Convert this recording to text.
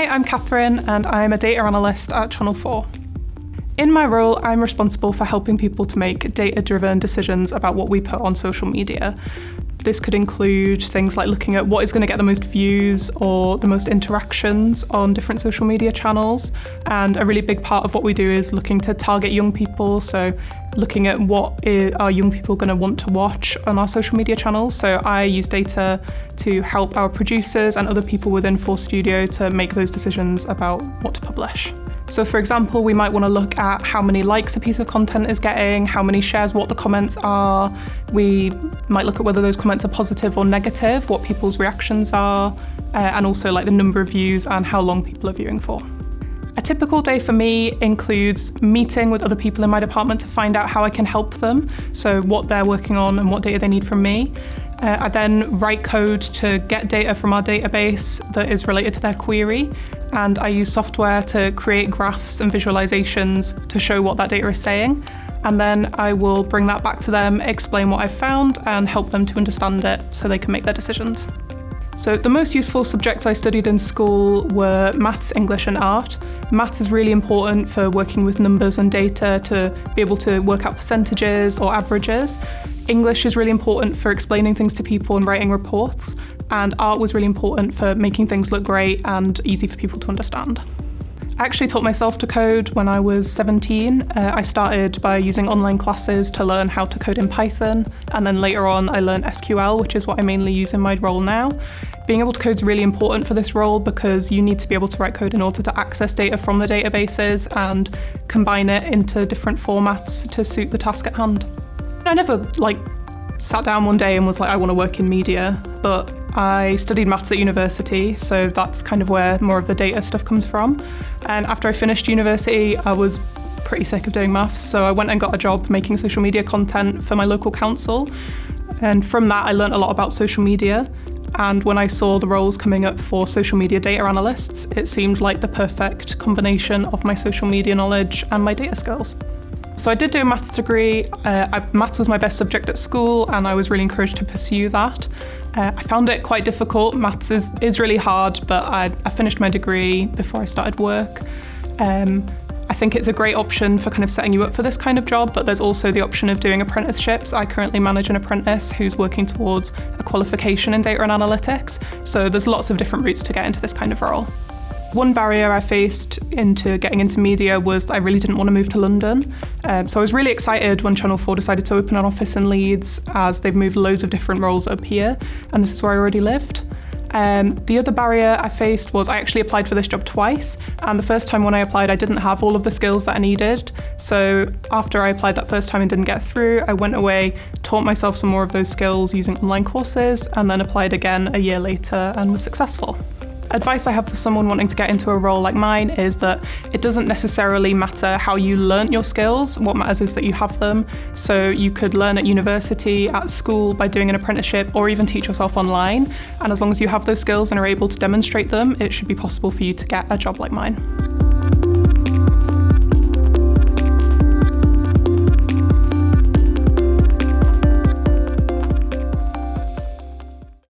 Hi, I'm Kathryn and I'm a data analyst at Channel 4. In my role, I'm responsible for helping people to make data-driven decisions about what we put on social media. This could include things like looking at what is going to get the most views or the most interactions on different social media channels. And a really big part of what we do is looking to target young people. So looking at what are young people going to want to watch on our social media channels. So I use data to help our producers and other people within 4Studio to make those decisions about what to publish. So for example, we might want to look at how many likes a piece of content is getting, how many shares, what the comments are. We might look at whether those comments are positive or negative, what people's reactions are, and also like the number of views and how long people are viewing for. A typical day for me includes meeting with other people in my department to find out how I can help them, so what they're working on and what data they need from me. I then write code to get data from our database that is related to their query, and I use software to create graphs and visualizations to show what that data is saying. And then I will bring that back to them, explain what I've found, and help them to understand it so they can make their decisions. So the most useful subjects I studied in school were maths, English and art. Maths is really important for working with numbers and data to be able to work out percentages or averages. English is really important for explaining things to people and writing reports. And art was really important for making things look great and easy for people to understand. I actually taught myself to code when I was 17. I started by using online classes to learn how to code in Python, and then later on I learned SQL, which is what I mainly use in my role now. Being able to code is really important for this role because you need to be able to write code in order to access data from the databases and combine it into different formats to suit the task at hand. I never sat down one day and was like, I want to work in media, but I studied maths at university, so that's kind of where more of the data stuff comes from. And after I finished university, I was pretty sick of doing maths, so I went and got a job making social media content for my local council. And from that, I learned a lot about social media. And when I saw the roles coming up for social media data analysts, it seemed like the perfect combination of my social media knowledge and my data skills. So I did do a maths degree. Maths was my best subject at school and I was really encouraged to pursue that. I found it quite difficult. Maths is really hard, but I finished my degree before I started work. I think it's a great option for kind of setting you up for this kind of job, but there's also the option of doing apprenticeships. I currently manage an apprentice who's working towards a qualification in data and analytics. So there's lots of different routes to get into this kind of role. One barrier I faced into getting into media was I really didn't want to move to London. So I was really excited when Channel 4 decided to open an office in Leeds, as they've moved loads of different roles up here, and this is where I already lived. The other barrier I faced was I actually applied for this job twice, and the first time when I applied I didn't have all of the skills that I needed. So after I applied that first time and didn't get through, I went away, taught myself some more of those skills using online courses, and then applied again a year later and was successful. Advice I have for someone wanting to get into a role like mine is that it doesn't necessarily matter how you learnt your skills. What matters is that you have them. So you could learn at university, at school, by doing an apprenticeship, or even teach yourself online. And as long as you have those skills and are able to demonstrate them, it should be possible for you to get a job like mine.